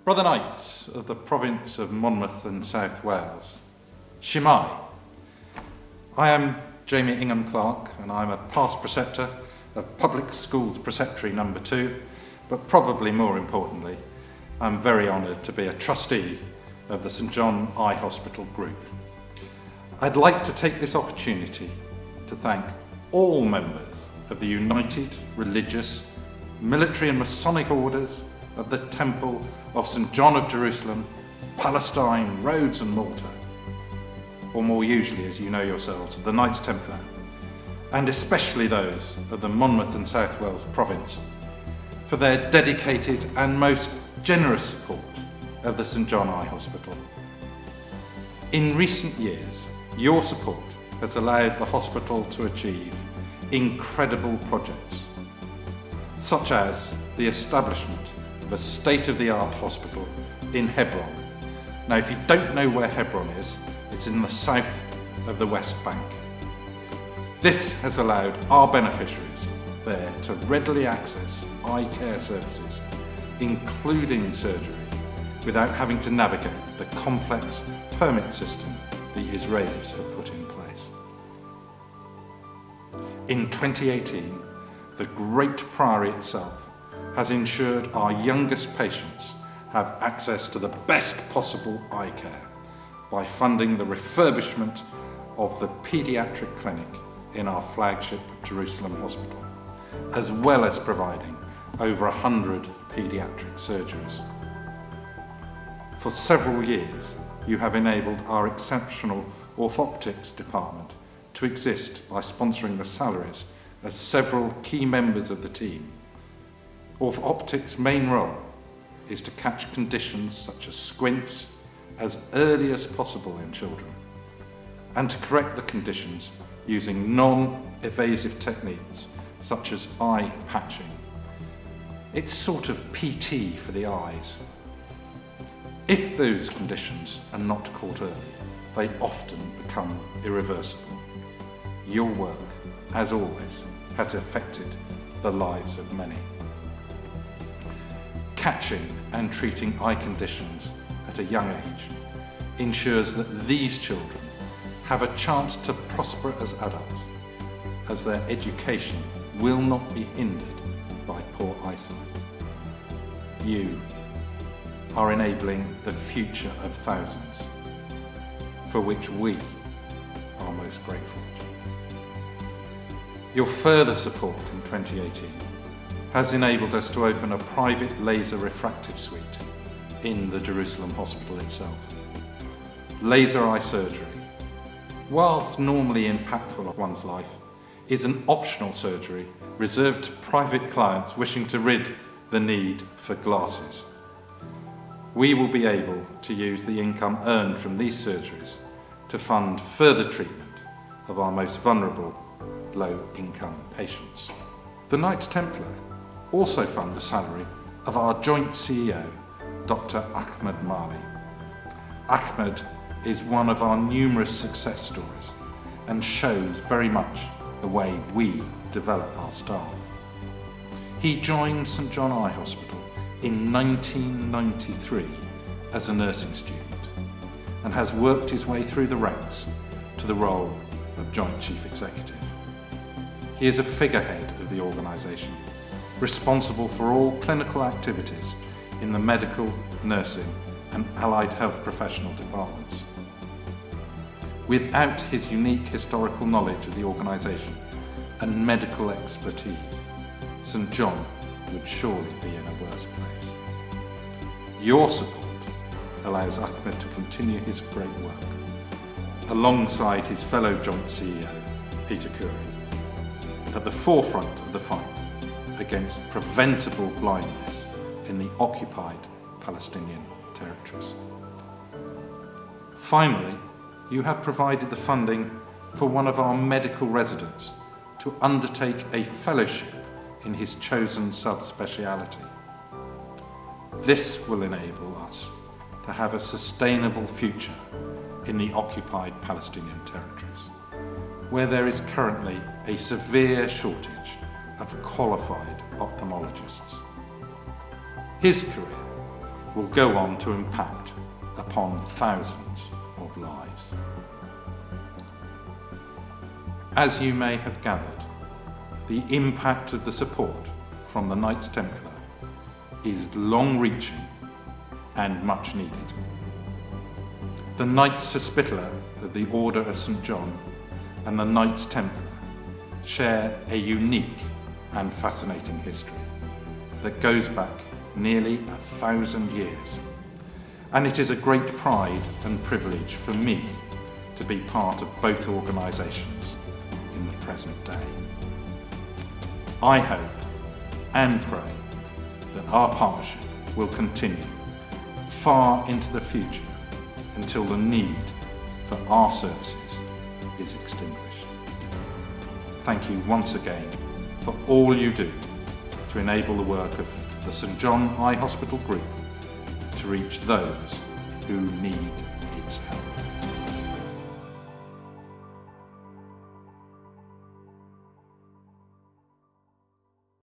Brother Knights of the province of Monmouth and South Wales, Shemai. I am Jamie Ingham Clark and I'm a past preceptor of Public Schools Preceptory number 2, but probably more importantly, I'm very honoured to be a trustee of the St John Eye Hospital Group. I'd like to take this opportunity to thank all members of the United Religious, Military and Masonic Orders of the Temple of St John of Jerusalem, Palestine, Rhodes and Malta, or more usually, as you know yourselves, the Knights Templar, and especially those of the Monmouth and South Wales province, for their dedicated and most generous support of the St John Eye Hospital. In recent years, your support has allowed the hospital to achieve incredible projects, such as the establishment of a state-of-the-art hospital in Hebron. Now, if you don't know where Hebron is, it's in the south of the West Bank. This has allowed our beneficiaries there to readily access eye care services, including surgery, without having to navigate the complex permit system the Israelis have put in place. In 2018, the Great Priory itself has ensured our youngest patients have access to the best possible eye care by funding the refurbishment of the paediatric clinic in our flagship Jerusalem Hospital, as well as providing over 100 paediatric surgeries. For several years, you have enabled our exceptional orthoptics department to exist by sponsoring the salaries of several key members of the team. Orthoptics' main role is to catch conditions such as squints as early as possible in children, and to correct the conditions using non-evasive techniques such as eye patching. It's sort of PT for the eyes. If those conditions are not caught early, they often become irreversible. Your work, as always, has affected the lives of many. Catching and treating eye conditions at a young age ensures that these children have a chance to prosper as adults, as their education will not be hindered by poor eyesight. You are enabling the future of thousands, for which we are most grateful. Your further support in 2018 has enabled us to open a private laser refractive suite in the Jerusalem Hospital itself. Laser eye surgery, whilst normally impactful on one's life, is an optional surgery reserved to private clients wishing to rid the need for glasses. We will be able to use the income earned from these surgeries to fund further treatment of our most vulnerable low-income patients. The Knights Templar also fund the salary of our joint CEO, Dr. Ahmed Mali. Ahmed is one of our numerous success stories and shows very much the way we develop our staff. He joined St John Eye Hospital in 1993 as a nursing student and has worked his way through the ranks to the role of Joint Chief Executive. He is a figurehead of the organisation, responsible for all clinical activities in the medical, nursing and allied health professional departments. Without his unique historical knowledge of the organisation and medical expertise, St John would surely be in a worse place. Your support allows Ahmed to continue his great work, alongside his fellow joint CEO, Peter Khoury, at the forefront of the fight against preventable blindness in the occupied Palestinian territories. Finally, you have provided the funding for one of our medical residents to undertake a fellowship in his chosen subspeciality. This will enable us to have a sustainable future in the occupied Palestinian territories, where there is currently a severe shortage of qualified ophthalmologists. His career will go on to impact upon thousands of lives. As you may have gathered, the impact of the support from the Knights Templar is long-reaching and much needed. The Knights Hospitaller of the Order of St John and the Knights Templar share a unique and fascinating history that goes back nearly 1,000 years. And it is a great pride and privilege for me to be part of both organisations in the present day. I hope and pray that our partnership will continue far into the future until the need for our services is extinguished. Thank you once again for all you do to enable the work of the St John Eye Hospital Group to reach those who need its help.